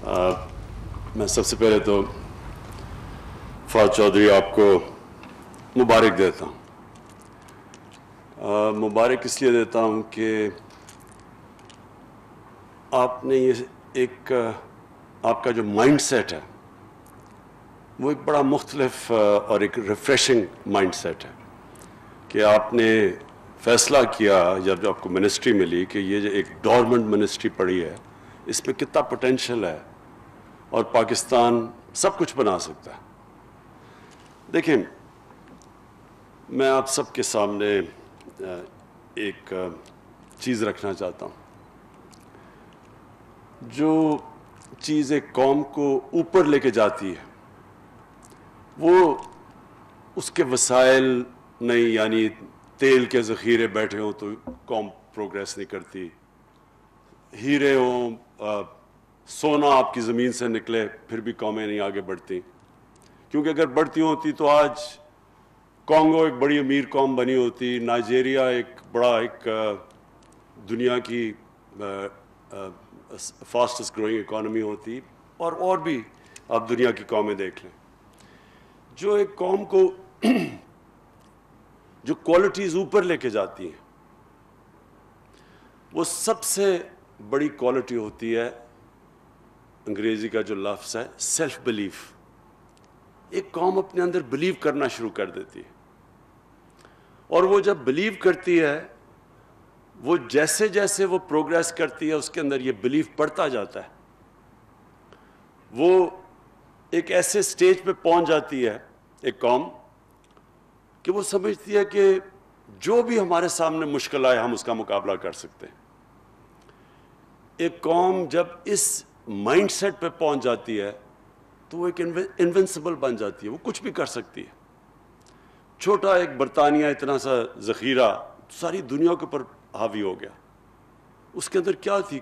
میں سب سے پہلے تو فواد چودھری آپ کو مبارک دیتا ہوں. مبارک اس لیے دیتا ہوں کہ آپ نے یہ ایک آپ کا جو مائنڈ سیٹ ہے وہ ایک بڑا مختلف اور ایک ریفریشنگ مائنڈ سیٹ ہے کہ آپ نے فیصلہ کیا جب آپ کو منسٹری ملی کہ یہ جو ایک ڈورمنٹ منسٹری پڑی ہے اس میں کتنا پوٹینشیل ہے اور پاکستان سب کچھ بنا سکتا ہے. دیکھیں، میں آپ سب کے سامنے ایک چیز رکھنا چاہتا ہوں. جو چیز ایک قوم کو اوپر لے کے جاتی ہے وہ اس کے وسائل نہیں، یعنی تیل کے ذخیرے بیٹھے ہوں تو قوم پروگریس نہیں کرتی، ہیرے ہوں، سونا آپ کی زمین سے نکلے پھر بھی قومیں نہیں آگے بڑھتی، کیونکہ اگر بڑھتی ہوتی تو آج کانگو ایک بڑی امیر قوم بنی ہوتی، نائجیریا ایک بڑا ایک دنیا کی فاسٹسٹ گروئنگ اکانومی ہوتی، اور بھی آپ دنیا کی قومیں دیکھ لیں. جو ایک قوم کو جو کوالٹیز اوپر لے کے جاتی ہیں وہ سب سے بڑی کوالٹی ہوتی ہے، انگریزی کا جو لفظ ہے سیلف بلیف. ایک قوم اپنے اندر بلیو کرنا شروع کر دیتی ہے، اور وہ جب بلیو کرتی ہے وہ جیسے جیسے وہ پروگریس کرتی ہے اس کے اندر یہ بلیف بڑھتا جاتا ہے. وہ ایک ایسے سٹیج پہ پہنچ جاتی ہے ایک قوم کہ وہ سمجھتی ہے کہ جو بھی ہمارے سامنے مشکل آئے ہم اس کا مقابلہ کر سکتے ہیں. ایک قوم جب اس مائنڈ سیٹ پہ پہنچ جاتی ہے تو وہ ایک انوینسیبل بن جاتی ہے، وہ کچھ بھی کر سکتی ہے. چھوٹا ایک برطانیہ اتنا سا ذخیرہ ساری دنیا کے اوپر حاوی ہو گیا. اس کے اندر کیا تھی،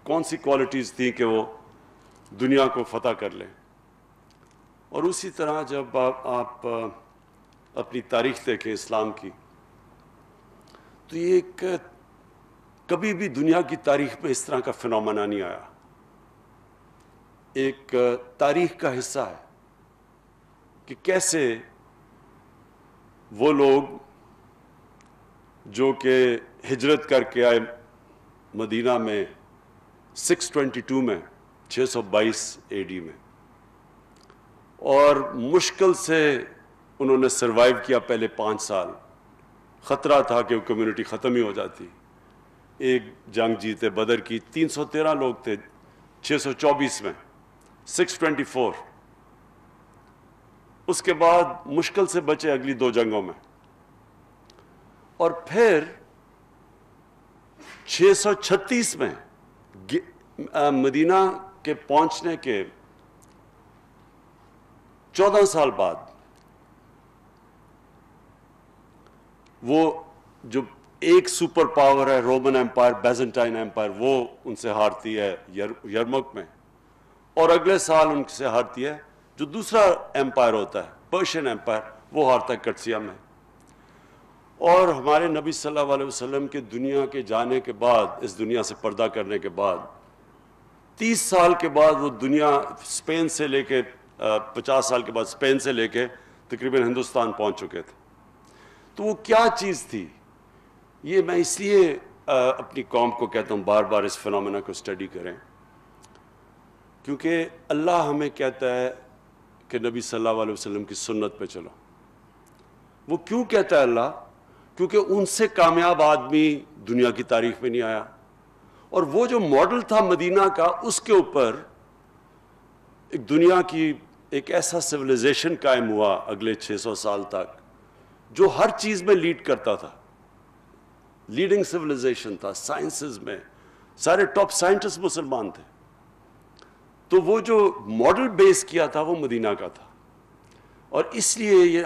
کون سی کوالٹیز تھیں کہ وہ دنیا کو فتح کر لیں. اور اسی طرح جب آپ اپنی تاریخ دیکھیں اسلام کی تو یہ ایک کبھی بھی دنیا کی تاریخ میں اس طرح کا فنومنا نہیں آیا. ایک تاریخ کا حصہ ہے کہ کیسے وہ لوگ جو کہ ہجرت کر کے آئے مدینہ میں 622 میں 622 AD میں، اور مشکل سے انہوں نے سروائیو کیا پہلے 5 سال. خطرہ تھا کہ وہ کمیونٹی ختم ہی ہو جاتی. ایک جنگ جیتے بدر کی 313 لوگ تھے 624 میں 624. اس کے بعد مشکل سے بچے اگلی 2 جنگوں میں، اور پھر 636 میں مدینہ کے پہنچنے کے 14 سال بعد وہ جو ایک سپر پاور ہے رومن ایمپائر، بیزنٹائن ایمپائر، وہ ان سے ہارتی ہے یرمک میں، اور اگلے سال ان سے ہارتی ہے جو دوسرا ایمپائر ہوتا ہے پرشین ایمپائر، وہ ہارتا ہے کٹسیا میں. اور ہمارے نبی صلی اللہ علیہ وسلم کے دنیا کے جانے کے بعد، اس دنیا سے پردہ کرنے کے بعد 30 سال کے بعد وہ دنیا اسپین سے لے کے 50 سال کے بعد اسپین سے لے کے تقریباً ہندوستان پہنچ چکے تھے. تو وہ کیا چیز تھی؟ یہ میں اس لیے اپنی قوم کو کہتا ہوں بار بار اس فنومینا کو اسٹڈی کریں، کیونکہ اللہ ہمیں کہتا ہے کہ نبی صلی اللہ علیہ وسلم کی سنت پہ چلو. وہ کیوں کہتا ہے اللہ؟ کیونکہ ان سے کامیاب آدمی دنیا کی تاریخ میں نہیں آیا، اور وہ جو ماڈل تھا مدینہ کا اس کے اوپر ایک دنیا کی ایک ایسا سویلائزیشن قائم ہوا اگلے 600 سال تک جو ہر چیز میں لیڈ کرتا تھا. لیڈنگ سویلائزیشن تھا سائنسز میں، سارے ٹاپ سائنٹسٹ مسلمان تھے. تو وہ جو ماڈل بیس کیا تھا وہ مدینہ کا تھا. اور اس لیے یہ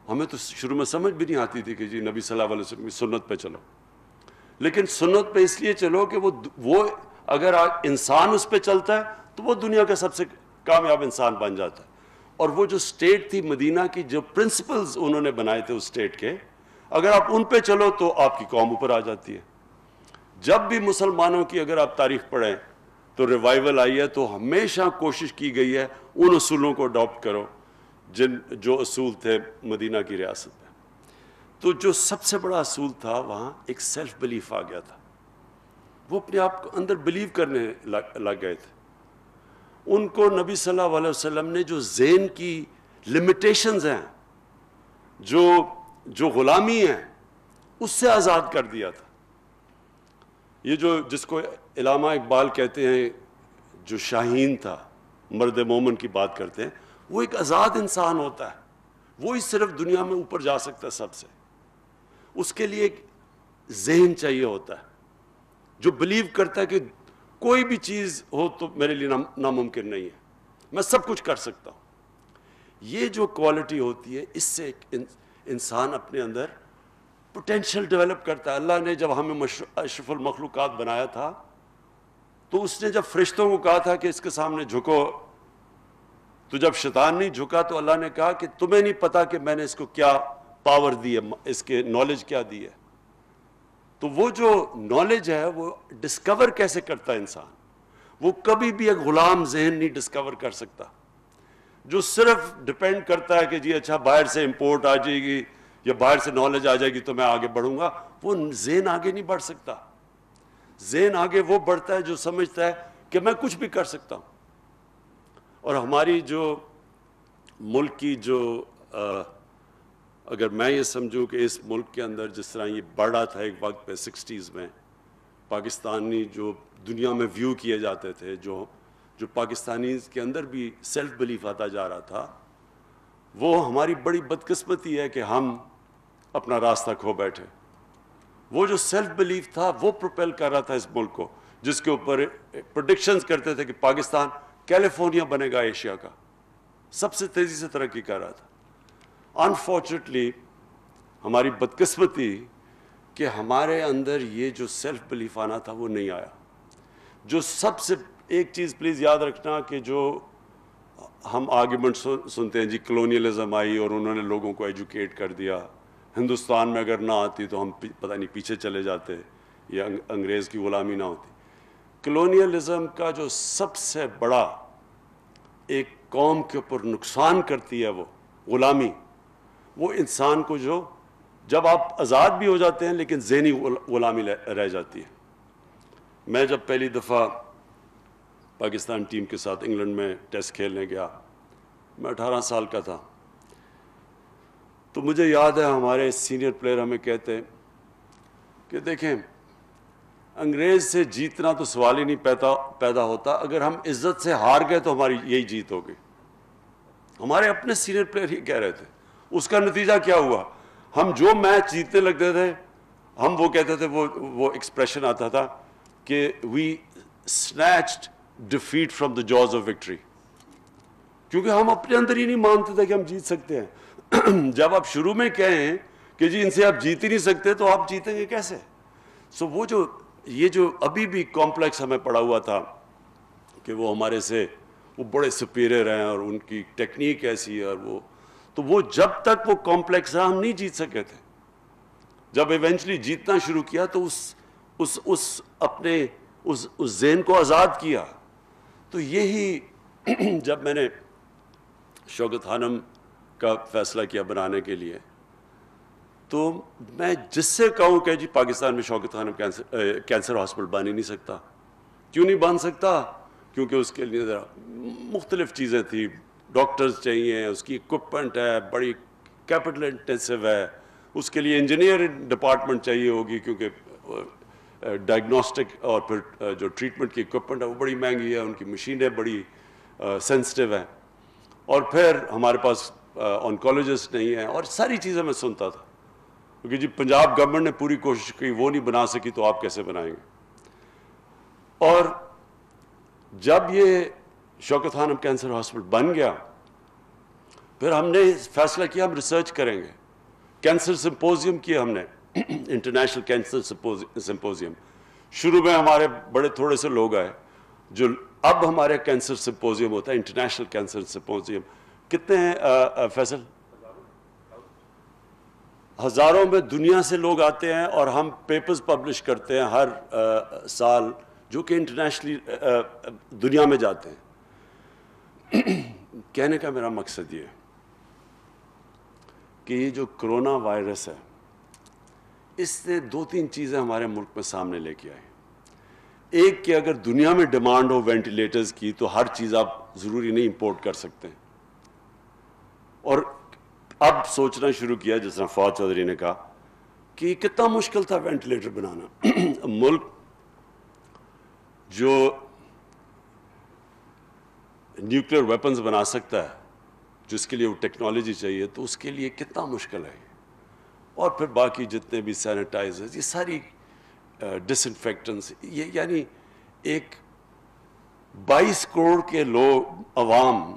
ہمیں تو شروع میں سمجھ بھی نہیں آتی تھی کہ جی نبی صلی اللہ علیہ وسلم کی سنت پہ چلو، لیکن سنت پہ اس لیے چلو کہ وہ اگر انسان اس پہ چلتا ہے تو وہ دنیا کا سب سے کامیاب انسان بن جاتا ہے. اور وہ جو سٹیٹ تھی مدینہ کی، جو پرنسپلز انہوں نے بنائے تھے اس سٹیٹ کے، اگر آپ ان پہ چلو تو آپ کی قوم اوپر آ جاتی ہے. جب بھی مسلمانوں کی اگر آپ تاریخ پڑھیں تو ریوائول آئی ہے، تو ہمیشہ کوشش کی گئی ہے ان اصولوں کو اڈاپٹ کرو جو اصول تھے مدینہ کی ریاست میں. تو جو سب سے بڑا اصول تھا وہاں ایک سیلف بلیف آ گیا تھا. وہ اپنے آپ کو اندر بلیو کرنے لگ گئے تھے. ان کو نبی صلی اللہ علیہ وسلم نے جو ذہن کی لمیٹیشنز ہیں، جو غلامی ہیں، اس سے آزاد کر دیا تھا. یہ جس کو علامہ اقبال کہتے ہیں، جو شاہین تھا، مرد مومن کی بات کرتے ہیں، وہ ایک آزاد انسان ہوتا ہے. وہی صرف دنیا میں اوپر جا سکتا ہے سب سے. اس کے لیے ایک ذہن چاہیے ہوتا ہے جو بلیو کرتا ہے کہ کوئی بھی چیز ہو تو میرے لیے ناممکن نہیں ہے، میں سب کچھ کر سکتا ہوں. یہ جو کوالٹی ہوتی ہے، اس سے ایک انسان اپنے اندر پوٹینشیل ڈیولپ کرتا ہے. اللہ نے جب ہمیں اشرف المخلوقات بنایا تھا تو اس نے جب فرشتوں کو کہا تھا کہ اس کے سامنے جھکو، تو جب شیطان نہیں جھکا تو اللہ نے کہا کہ تمہیں نہیں پتا کہ میں نے اس کو کیا پاور دی ہے، اس کے نالج کیا دی ہے. تو وہ جو نالج ہے وہ ڈسکور کیسے کرتا ہے انسان؟ وہ کبھی بھی ایک غلام ذہن نہیں ڈسکور کر سکتا جو صرف ڈپینڈ کرتا ہے کہ جی اچھا باہر سے امپورٹ آ جائے گی یا باہر سے نالج آ جائے گی تو میں آگے بڑھوں گا. وہ ذہن آگے نہیں بڑھ سکتا. ذہن آگے وہ بڑھتا ہے جو سمجھتا ہے کہ میں کچھ بھی کر سکتا ہوں. اور ہماری جو ملک کی اگر میں یہ سمجھوں کہ اس ملک کے اندر جس طرح یہ بڑھا تھا ایک وقت پہ 60s میں، پاکستانی جو دنیا میں ویو کیے جاتے تھے، جو پاکستانی کے اندر بھی سیلف بلیف آتا جا رہا تھا، وہ ہماری بڑی بدقسمتی ہے کہ ہم اپنا راستہ کھو بیٹھے. وہ جو سیلف بلیف تھا وہ پروپیل کر رہا تھا اس ملک کو، جس کے اوپر پریڈکشنز کرتے تھے کہ پاکستان کیلیفورنیا بنے گا ایشیا کا، سب سے تیزی سے ترقی کر رہا تھا. انفارچونیٹلی ہماری بدقسمتی کہ ہمارے اندر یہ جو سیلف بلیف آنا تھا وہ نہیں آیا. جو سب سے ایک چیز پلیز یاد رکھنا کہ جو ہم آرگیومنٹ سنتے ہیں، جی کلونیلزم آئی اور انہوں نے لوگوں کو ایجوکیٹ کر دیا، ہندوستان میں اگر نہ آتی تو ہم پتہ نہیں پیچھے چلے جاتے یا انگریز کی غلامی نہ ہوتی. کلونیلزم کا جو سب سے بڑا ایک قوم کے اوپر نقصان کرتی ہے وہ غلامی، وہ انسان کو جب آپ آزاد بھی ہو جاتے ہیں لیکن ذہنی غلامی رہ جاتی ہے. میں جب پہلی دفعہ پاکستان ٹیم کے ساتھ انگلینڈ میں ٹیسٹ کھیلنے گیا، میں 18 سال کا تھا. تو مجھے یاد ہے ہمارے سینئر پلیئر ہمیں کہتے کہ دیکھیں انگریز سے جیتنا تو سوال ہی نہیں پیدا ہوتا، اگر ہم عزت سے ہار گئے تو ہماری یہی جیت ہوگی. ہمارے اپنے سینئر پلیئر ہی کہہ رہے تھے. اس کا نتیجہ کیا ہوا؟ ہم جو میچ جیتنے لگتے تھے، ہم وہ کہتے تھے، وہ ایکسپریشن آتا تھا کہ وی snatched defeat from the jaws of victory. کیونکہ ہم اپنے اندر ہی نہیں مانتے تھے کہ ہم جیت سکتے ہیں. جب آپ شروع میں کہیں کہ جی ان سے آپ جیت ہی نہیں سکتے تو آپ جیتیں گے کیسے؟ وہ یہ جو ابھی بھی کمپلیکس ہمیں پڑا ہوا تھا کہ وہ ہمارے سے وہ بڑے سپیریئر ہیں اور ان کی ٹیکنیک ایسی ہے، اور تو وہ جب تک وہ کمپلیکس رہا ہم نہیں جیت سکے تھے. جب ایونچولی جیتنا شروع کیا تو اپنے ذہن کو آزاد کیا. تو یہی جب میں نے شوکت خانم کا فیصلہ کیا بنانے کے لیے، تو میں جس سے کہوں کہ جی پاکستان میں شوکت خانم کینسر ہاسپٹل بن ہی نہیں سکتا. کیوں نہیں بن سکتا؟ کیونکہ اس کے لیے مختلف چیزیں تھیں. ڈاکٹرز چاہیے، اس کی اکوپمنٹ ہے، بڑی کیپٹل انٹینسو ہے، اس کے لیے انجینئر ڈپارٹمنٹ چاہیے ہوگی، کیونکہ ڈائگنوسٹک اور پھر جو ٹریٹمنٹ کی اکوپمنٹ ہے وہ بڑی مہنگی ہے، ان کی مشینیں بڑی سینسٹیو ہیں، اور پھر ہمارے پاس آنکولوجسٹ نہیں ہیں، اور ساری چیزیں میں سنتا تھا. کیونکہ جی پنجاب گورنمنٹ نے پوری کوشش کی، وہ نہیں بنا سکی تو آپ کیسے بنائیں گے؟ اور جب یہ شوکت خانم کینسر ہاسپٹل بن گیا، پھر ہم نے فیصلہ کیا ہم ریسرچ کریں گے. کینسر سمپوزیم کیا ہم نے، انٹرنیشنل کینسر سمپوزیم. شروع میں ہمارے بڑے تھوڑے سے لوگ آئے، جو اب ہمارے کینسر سمپوزیم ہوتا ہے انٹرنیشنل کینسر سمپوزیم. کتنے ہیں فیصل؟ ہزاروں میں دنیا سے لوگ آتے ہیں، اور ہم پیپرز پبلش کرتے ہیں ہر سال جو کہ انٹرنیشنلی دنیا میں جاتے ہیں. کہنے کا میرا مقصد یہ ہے کہ یہ جو کرونا وائرس ہے اس نے 2-3 چیزیں ہمارے ملک میں سامنے لے کے آئی. ایک کہ اگر دنیا میں ڈیمانڈ ہو وینٹیلیٹرز کی تو ہر چیز آپ ضروری نہیں امپورٹ کر سکتے ہیں. اور اب سوچنا شروع کیا جس طرح فواد چودھری نے کہا کہ یہ کتنا مشکل تھا وینٹیلیٹر بنانا. ملک جو نیوکلیر ویپنز بنا سکتا ہے جس کے لیے وہ ٹیکنالوجی چاہیے تو اس کے لیے کتنا مشکل ہے. اور پھر باقی جتنے بھی سینیٹائزرز یہ ساری ڈس انفیکٹنٹس یہ یعنی ایک 22 کروڑ کے لوگ عوام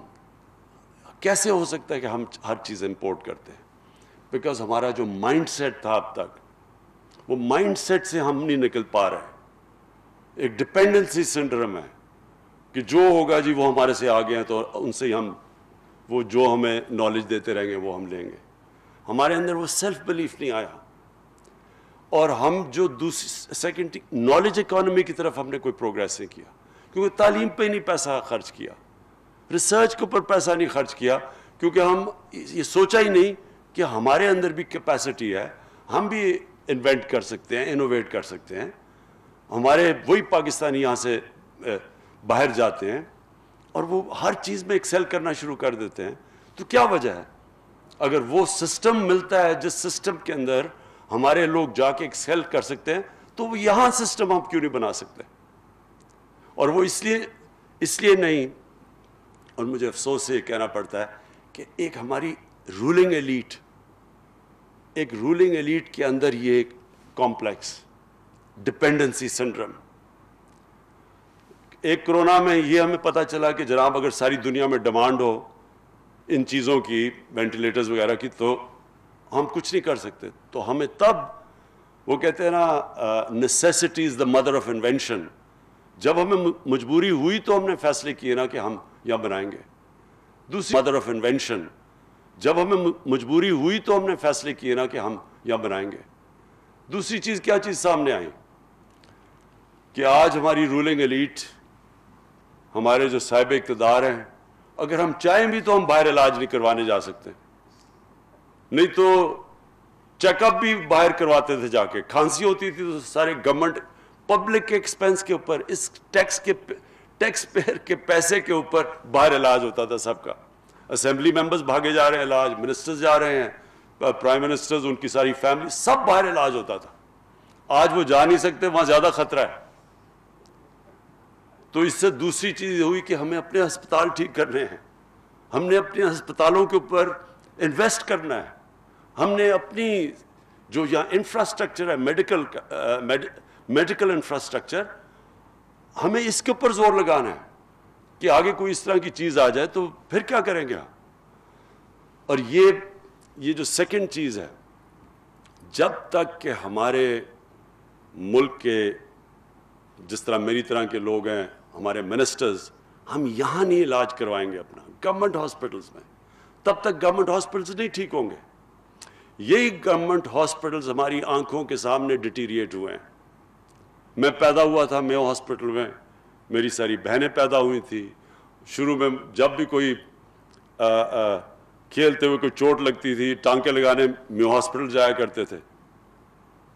کیسے ہو سکتا ہے کہ ہم ہر چیز امپورٹ کرتے ہیں. بیکاز ہمارا جو مائنڈ سیٹ تھا اب تک وہ مائنڈ سیٹ سے ہم نہیں نکل پا رہے. ایک ڈپینڈنسی سنڈرم ہے کہ جو ہوگا جی وہ ہمارے سے آگے ہیں تو ان سے ہم وہ جو ہمیں نالج دیتے رہیں گے وہ ہم لیں گے. ہمارے اندر وہ سیلف بلیف نہیں آیا. اور ہم جو دوسری سیکنڈ نالج اکانومی کی طرف ہم نے کوئی پروگریس نہیں کیا کیونکہ تعلیم پہ نہیں پیسہ خرچ کیا, ریسرچ کے اوپر پیسہ نہیں خرچ کیا کیونکہ ہم یہ سوچا ہی نہیں کہ ہمارے اندر بھی کیپیسٹی ہے, ہم بھی انوینٹ کر سکتے ہیں, انوویٹ کر سکتے ہیں. ہمارے وہی پاکستانی یہاں سے باہر جاتے ہیں اور وہ ہر چیز میں ایکسل کرنا شروع کر دیتے ہیں. تو کیا وجہ ہے؟ اگر وہ سسٹم ملتا ہے جس سسٹم کے اندر ہمارے لوگ جا کے ایکسل کر سکتے ہیں تو وہ یہاں سسٹم ہم کیوں نہیں بنا سکتے؟ اور وہ اس لیے نہیں. اور مجھے افسوس سے یہ کہنا پڑتا ہے کہ ایک ہماری رولنگ ایلیٹ کے اندر یہ ایک کمپلیکس ڈپینڈنسی سنڈرم. ایک کرونا میں یہ ہمیں پتہ چلا کہ جناب اگر ساری دنیا میں ڈیمانڈ ہو ان چیزوں کی وینٹیلیٹرز وغیرہ کی تو ہم کچھ نہیں کر سکتے. تو ہمیں تب وہ کہتے ہیں نا necessity is the mother of invention. جب ہمیں مجبوری ہوئی تو ہم نے فیصلے کیے نا کہ ہم یہاں بنائیں گے. دوسری مدر آف انوینشن, جب ہمیں مجبوری ہوئی تو ہم نے فیصلے کیے نا کہ ہم یہاں بنائیں گے. دوسری چیز کیا چیز سامنے آئی کہ آج ہماری رولنگ ایلیٹ, ہمارے جو صاحب اقتدار ہیں, اگر ہم چاہیں بھی تو ہم باہر علاج نہیں کروانے جا سکتے. نہیں تو چیک اپ بھی باہر کرواتے تھے جا کے. کھانسی ہوتی تھی تو سارے گورنمنٹ پبلک کے ایکسپینس کے اوپر, اس ٹیکس پیئر کے پیسے کے اوپر باہر علاج ہوتا تھا سب کا. اسمبلی ممبرز بھاگے جا رہے ہیں علاج, منسٹرز جا رہے ہیں, پرائم منسٹرز ان کی ساری فیملی سب باہر علاج ہوتا تھا. آج وہ جا نہیں سکتے, وہاں زیادہ خطرہ ہے. تو اس سے دوسری چیز ہوئی کہ ہمیں اپنے ہسپتال ٹھیک کرنے ہیں, ہم نے اپنے ہسپتالوں کے اوپر انویسٹ کرنا ہے, ہم نے اپنی جو یہاں انفراسٹرکچر ہے میڈیکل انفراسٹرکچر, ہمیں اس کے اوپر زور لگانا ہے کہ آگے کوئی اس طرح کی چیز آ جائے تو پھر کیا کریں گے. اور یہ جو سیکنڈ چیز ہے, جب تک کہ ہمارے ملک کے جس طرح میری طرح کے لوگ ہیں, ہمارے منسٹرز, ہم یہاں نہیں علاج کروائیں گے اپنا گورنمنٹ ہاسپٹلز میں, تب تک گورنمنٹ ہاسپٹلز نہیں ٹھیک ہوں گے. یہی گورنمنٹ ہاسپٹلز ہماری آنکھوں کے سامنے ڈیٹیریٹ ہوئے ہیں. میں پیدا ہوا تھا میو ہاسپٹل میں, میری ساری بہنیں پیدا ہوئی تھی. شروع میں جب بھی کوئی کھیلتے ہوئے کوئی چوٹ لگتی تھی ٹانکے لگانے میو ہاسپٹل جایا کرتے تھے.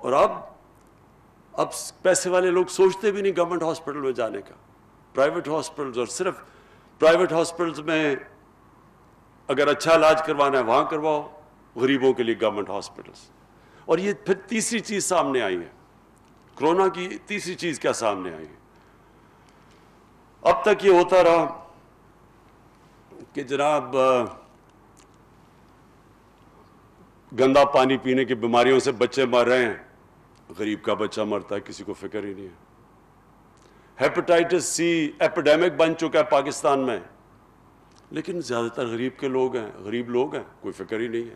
اور اب پیسے والے لوگ سوچتے بھی نہیں گورنمنٹ ہاسپٹل میں جانے کا. پرائیویٹ ہاسپٹلز, اور صرف پرائیویٹ ہاسپٹلز میں اگر اچھا علاج کروانا ہے وہاں کرواؤ, غریبوں کے لیے گورنمنٹ ہاسپٹلز. اور یہ پھر تیسری چیز سامنے آئی ہے, کرونا کی تیسری چیز کیا سامنے آئی ہے. اب تک یہ ہوتا رہا کہ جناب گندا پانی پینے کی بیماریوں سے بچے مر رہے ہیں, غریب کا بچہ مرتا ہے, کسی کو فکر ہی نہیں ہے. ہیپاٹائٹس سی ایپیڈیمک بن چکا ہے پاکستان میں, لیکن زیادہ تر غریب کے لوگ ہیں, غریب لوگ ہیں, کوئی فکر ہی نہیں ہے.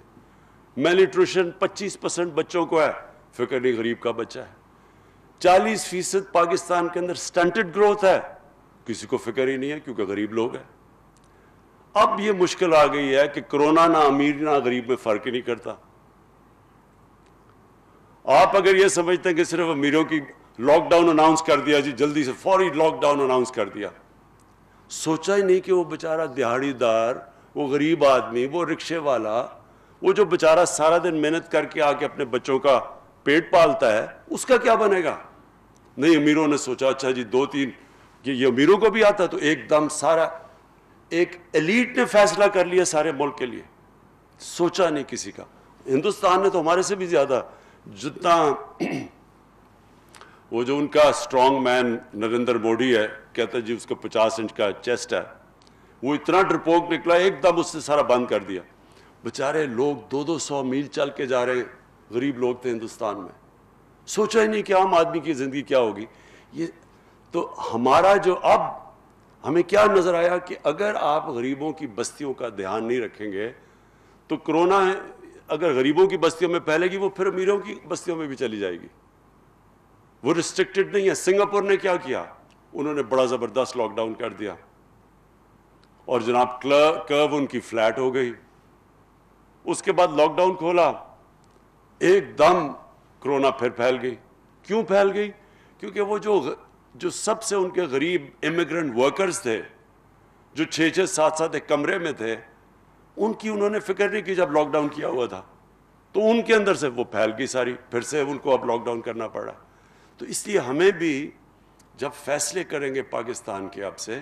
میل نیوٹریشن 25% بچوں کو ہے, فکر نہیں, غریب کا بچہ ہے. 40% پاکستان کے اندر سٹنٹڈ گروتھ ہے, کسی کو فکر ہی نہیں ہے کیونکہ غریب لوگ ہیں. اب یہ مشکل آ گئی ہے کہ کرونا نہ امیر نہ غریب میں فرق ہی نہیں کرتا. آپ اگر یہ سمجھتے ہیں کہ صرف امیروں کی لاک ڈاؤن اناؤنس کر دیا جی، جلدی سے فوری لاک ڈاؤن اناؤنس کر دیا. سوچا ہی نہیں کہ وہ بیچارہ دیہڑی دار، وہ غریب آدمی، وہ رکشے والا، وہ جو بیچارہ سارا دن محنت کر کے آ کے اپنے بچوں کا پیٹ پالتا ہے، اس کا کیا بنے گا. نہیں، امیروں نے سوچا اچھا جی 2-3 یہ امیروں کو بھی آتا، تو ایک دم سارا ایک ایلیٹ نے فیصلہ کر لیا سارے ملک کے لیے. سوچا نہیں کسی کا. ہندوستان نے تو ہمارے سے بھی زیادہ، جتنا وہ جو ان کا اسٹرانگ مین نریندر موڈی ہے، کہتا ہے جی اس کا 50 انچ کا چیسٹ ہے، وہ اتنا ڈرپوک نکلا ایک دم اس نے سارا بند کر دیا. بیچارے لوگ 200 میل چل کے جا رہے ہیں، غریب لوگ تھے ہندوستان میں. سوچا ہی نہیں کہ عام آدمی کی زندگی کیا ہوگی. یہ تو ہمارا جو اب ہمیں کیا نظر آیا کہ اگر آپ غریبوں کی بستیوں کا دھیان نہیں رکھیں گے تو کرونا اگر غریبوں کی بستیوں میں پھیلے گی وہ پھر امیروں کی بستیوں میں بھی چلی جائے گی. وہ ریسٹرکٹڈ نہیں ہے. سنگاپور نے کیا کیا، انہوں نے بڑا زبردست لاک ڈاؤن کر دیا اور جناب کرو ان کی فلیٹ ہو گئی. اس کے بعد لاک ڈاؤن کھولا، ایک دم کرونا پھر پھیل گئی. کیوں پھیل گئی؟ کیونکہ وہ جو سب سے ان کے غریب امیگرنٹ ورکرز تھے، جو 6-6 7-7 ایک کمرے میں تھے، ان کی انہوں نے فکر نہیں کی جب لاک ڈاؤن کیا ہوا تھا، تو ان کے اندر سے وہ پھیل گئی ساری، پھر سے ان کو اب لاک ڈاؤن کرنا پڑا. تو اس لیے ہمیں بھی جب فیصلے کریں گے پاکستان کے اب سے،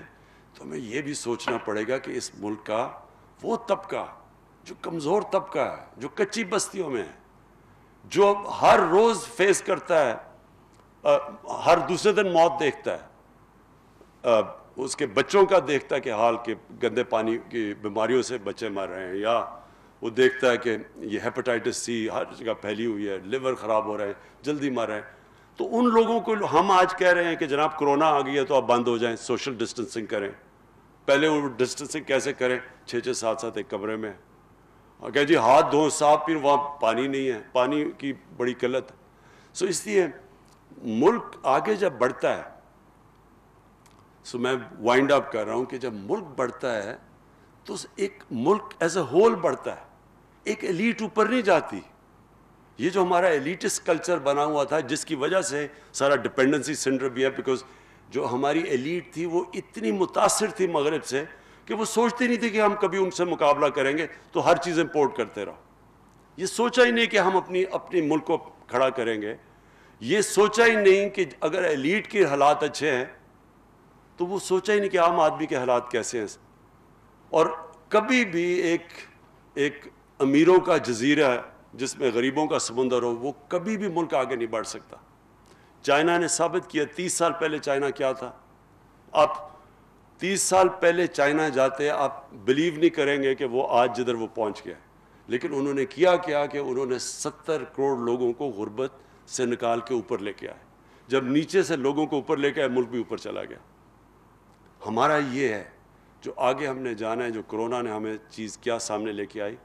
تو ہمیں یہ بھی سوچنا پڑے گا کہ اس ملک کا وہ طبقہ جو کمزور طبقہ ہے، جو کچی بستیوں میں ہے، جو ہر روز فیس کرتا ہے، ہر دوسرے دن موت دیکھتا ہے، اس کے بچوں کا دیکھتا ہے کہ حال کے گندے پانی کی بیماریوں سے بچے مر رہے ہیں، یا وہ دیکھتا ہے کہ یہ ہیپاٹائٹس سی ہر جگہ پھیلی ہوئی ہے، لیور خراب ہو رہے ہیں، جلدی مر رہے ہیں. تو ان لوگوں کو ہم آج کہہ رہے ہیں کہ جناب کرونا آ گئی ہے تو آپ بند ہو جائیں، سوشل ڈسٹنسنگ کریں. پہلے وہ ڈسٹنسنگ کیسے کریں؟ 6-6 7-7 ایک کمرے میں، اور کہ جی ہاتھ دھویں، صاف پھر وہاں پانی نہیں ہے، پانی کی بڑی قلت ہے. سو اس لیے ملک آگے جب بڑھتا ہے، سو میں وائنڈ اپ کر رہا ہوں کہ جب ملک بڑھتا ہے تو ایک ملک ایز اے ہول بڑھتا ہے، ایک ایلیٹ اوپر نہیں جاتی. یہ جو ہمارا ایلیٹس کلچر بنا ہوا تھا، جس کی وجہ سے سارا ڈپینڈنسی سنڈروم بھی ہے، بیکاز جو ہماری ایلیٹ تھی وہ اتنی متاثر تھی مغرب سے کہ وہ سوچتی نہیں تھی کہ ہم کبھی ان سے مقابلہ کریں گے، تو ہر چیز امپورٹ کرتے رہو. یہ سوچا ہی نہیں کہ ہم اپنی ملک کو کھڑا کریں گے. یہ سوچا ہی نہیں کہ اگر ایلیٹ کے حالات اچھے ہیں تو وہ سوچا ہی نہیں کہ عام آدمی کے حالات کیسے ہیں. اور کبھی بھی ایک امیروں کا جزیرہ جس میں غریبوں کا سمندر ہو، وہ کبھی بھی ملک آگے نہیں بڑھ سکتا. چائنا نے ثابت کیا. 30 سال پہلے چائنا کیا تھا. آپ 30 سال پہلے چائنا جاتے آپ بلیو نہیں کریں گے کہ وہ آج جدھر وہ پہنچ گیا. لیکن انہوں نے کیا کہ انہوں نے 70 کروڑ لوگوں کو غربت سے نکال کے اوپر لے کے آئے. جب نیچے سے لوگوں کو اوپر لے کے آئے، ملک بھی اوپر چلا گیا. ہمارا یہ ہے جو آگے ہم نے جانا ہے. جو کرونا نے ہمیں چیز کیا سامنے لے کے آئی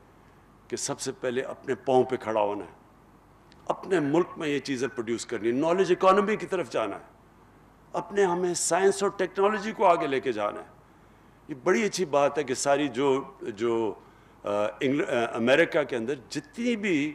کہ سب سے پہلے اپنے پاؤں پہ کھڑا ہونا ہے، اپنے ملک میں یہ چیزیں پروڈیوس کرنی ہے، نالج اکانومی کی طرف جانا ہے، ہمیں سائنس اور ٹیکنالوجی کو آگے لے کے جانا ہے. یہ بڑی اچھی بات ہے کہ ساری جو امریکہ کے اندر جتنی بھی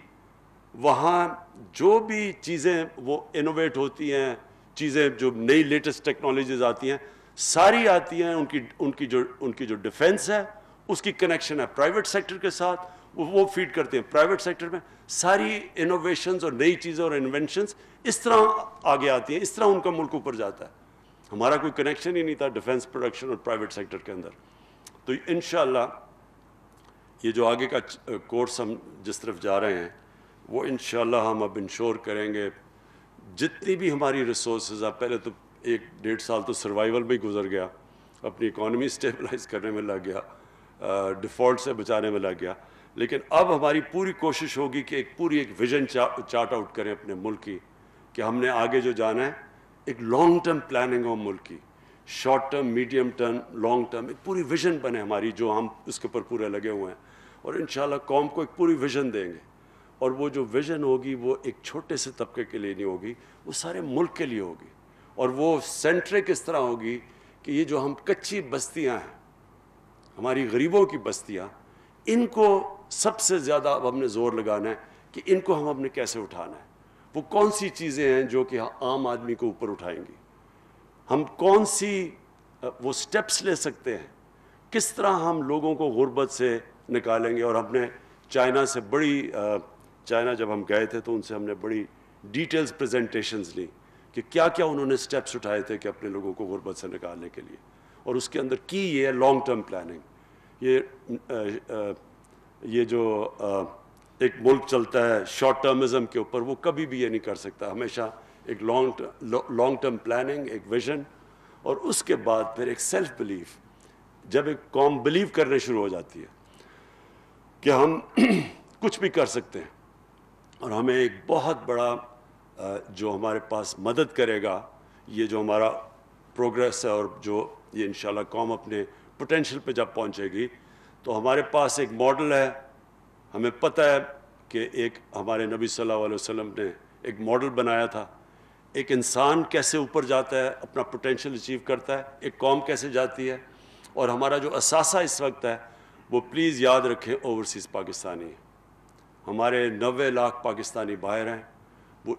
وہاں جو بھی چیزیں وہ انوویٹ ہوتی ہیں، چیزیں جو نئی لیٹسٹ ٹیکنالوجیز آتی ہیں، ساری آتی ہیں. ان کی جو ڈیفنس ہے اس کی کنیکشن ہے پرائیویٹ سیکٹر کے ساتھ، وہ فیڈ کرتے ہیں پرائیویٹ سیکٹر میں. ساری انوویشنز اور نئی چیزیں اور انوینشنز اس طرح آگے آتی ہیں، اس طرح ان کا ملک اوپر جاتا ہے. ہمارا کوئی کنیکشن ہی نہیں تھا ڈیفنس پروڈکشن اور پرائیویٹ سیکٹر کے اندر. تو انشاءاللہ یہ جو آگے کا کورس ہم جس طرف جا رہے ہیں وہ انشاءاللہ ہم اب انشور کریں گے جتنی بھی ہماری ریسورسز ہیں. پہلے تو 1-1.5 سال تو سروائیول میں ہی گزر گیا، اپنی اکانومی اسٹیبلائز کرنے میں لگ گیا، ڈیفالٹ سے بچانے میں لگ گیا. لیکن اب ہماری پوری کوشش ہوگی کہ ایک ویژن چارٹ آؤٹ کریں اپنے ملک کی، کہ ہم نے آگے جو جانا ہے ایک لانگ ٹرم پلاننگ ہو ملک کی، short term, medium term, long term, ایک پوری ویژن بنے ہماری، جو ہم اس کے اوپر پورے لگے ہوئے ہیں. اور انشاءاللہ قوم کو ایک پوری ویژن دیں گے. اور وہ جو ویژن ہوگی وہ ایک چھوٹے سے طبقے کے لیے نہیں ہوگی، وہ سارے ملک کے لیے ہوگی. اور وہ سینٹرک اس طرح ہوگی کہ یہ جو ہم کچی بستیاں ہیں، ہماری غریبوں کی بستیاں، ان کو سب سے زیادہ اب ہم نے زور لگانا ہے کہ ان کو ہم اپنے کیسے اٹھانا ہے. وہ کون سی چیزیں ہیں جو کہ عام آدمی کو اوپر اٹھائیں گی، ہم کون سی وہ سٹیپس لے سکتے ہیں، کس طرح ہم لوگوں کو غربت سے نکالیں گے. اور ہم نے چائنا سے چائنا جب ہم گئے تھے تو ان سے ہم نے بڑی ڈیٹیلز پریزنٹیشنز لی کہ کیا کیا انہوں نے سٹیپس اٹھائے تھے کہ اپنے لوگوں کو غربت سے نکالنے کے لیے. اور اس کے اندر یہ ہے لانگ ٹرم پلاننگ. یہ جو ایک ملک چلتا ہے شارٹ ٹرمزم کے اوپر، وہ کبھی بھی یہ نہیں کر سکتا. ہمیشہ ایک لانگ ٹرم پلاننگ، ایک ویژن، اور اس کے بعد پھر ایک سیلف بلیف. جب ایک قوم بلیو کرنے شروع ہو جاتی ہے کہ ہم کچھ بھی کر سکتے ہیں اور ہمیں ایک بہت بڑا جو ہمارے پاس مدد کرے گا، یہ جو ہمارا پروگریس ہے اور جو یہ انشاءاللہ قوم اپنے پوٹینشیل پہ جب پہنچے گی تو ہمارے پاس ایک ماڈل ہے. ہمیں پتہ ہے کہ ایک ہمارے نبی صلی اللہ علیہ وسلم نے ایک ماڈل بنایا تھا، ایک انسان کیسے اوپر جاتا ہے، اپنا پوٹینشیل اچیو کرتا ہے، ایک قوم کیسے جاتی ہے. اور ہمارا جو اثاثہ اس وقت ہے وہ پلیز یاد رکھیں اوورسیز پاکستانی ہیں. ہمارے 90 لاکھ پاکستانی باہر ہیں، وہ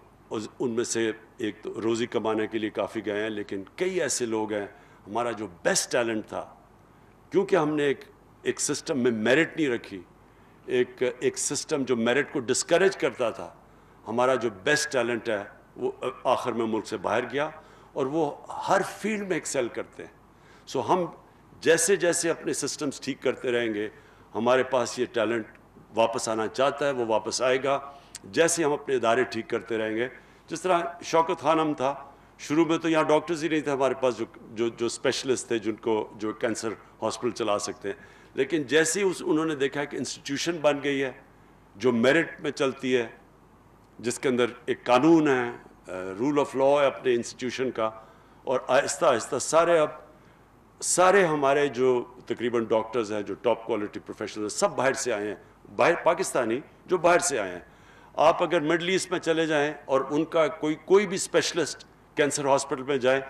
ان میں سے ایک تو روزی کمانے کے لیے کافی گئے ہیں، لیکن کئی ایسے لوگ ہیں ہمارا جو بیسٹ ٹیلنٹ تھا، کیونکہ ہم نے ایک سسٹم میں میرٹ نہیں رکھی، ایک سسٹم جو میرٹ کو ڈسکریج کرتا تھا، ہمارا جو بیسٹ ٹیلنٹ ہے وہ آخر میں ملک سے باہر گیا اور وہ ہر فیلڈ میں ایکسیل کرتے ہیں. سو ہم جیسے جیسے اپنے سسٹمز ٹھیک کرتے رہیں گے، ہمارے پاس یہ ٹیلنٹ واپس آنا چاہتا ہے وہ واپس آئے گا. جیسے ہم اپنے ادارے ٹھیک کرتے رہیں گے، جس طرح شوکت خانم تھا، شروع میں تو یہاں ڈاکٹرز ہی نہیں تھے ہمارے پاس جو اسپیشلسٹ تھے جو کینسر ہاسپٹل چلا سکتے ہیں. لیکن جیسے ہی انہوں نے دیکھا کہ انسٹیٹیوشن بن گئی ہے جو میرٹ میں چلتی ہے، جس کے اندر ایک قانون ہے، رول آف لا ہے اپنے انسٹیٹیوشن کا، اور آہستہ آہستہ سارے ہمارے جو تقریباً ڈاکٹرز ہیں جو ٹاپ کوالٹی پروفیشنل ہیں، سب باہر سے آئے ہیں، پاکستانی جو باہر سے آئے ہیں. آپ اگر مڈل ایسٹ میں چلے جائیں اور ان کا کوئی بھی اسپیشلسٹ کینسر ہاسپٹل میں جائیں،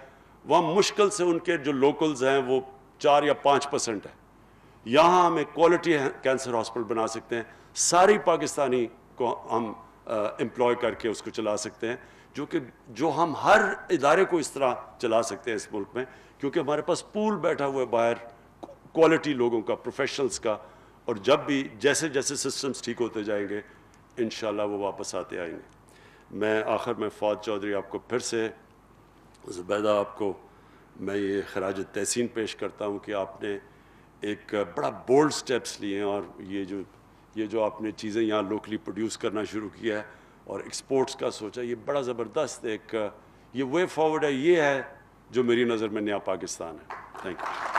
وہاں مشکل سے ان کے جو لوکلز ہیں وہ 4 یا 5% ہیں. یہاں ہم ایک کوالٹی کینسر ہاسپٹل بنا سکتے ہیں، ساری پاکستانی کو ہم امپلوائے کر کے اس کو چلا سکتے ہیں، جو ہم ہر ادارے کو اس طرح چلا سکتے ہیں اس ملک میں، کیونکہ ہمارے پاس پول بیٹھا ہوا ہے باہر کوالٹی لوگوں کا، پروفیشنلز کا. اور جب بھی جیسے جیسے سسٹمز ٹھیک ہوتے جائیں گے انشاءاللہ وہ واپس آتے آئیں گے. میں آخر میں فواد چودھری آپ کو پھر سے، زبیدہ آپ کو میں یہ خراج تحسین پیش کرتا ہوں کہ آپ نے ایک بڑا بولڈ سٹیپس لیے ہیں، اور یہ جو آپ نے چیزیں یہاں لوکلی پروڈیوس کرنا شروع کیا ہے اور ایکسپورٹس کا سوچا، یہ بڑا زبردست ایک یہ وے فارورڈ ہے. یہ ہے جو میری نظر میں نیا پاکستان ہے. Thank you.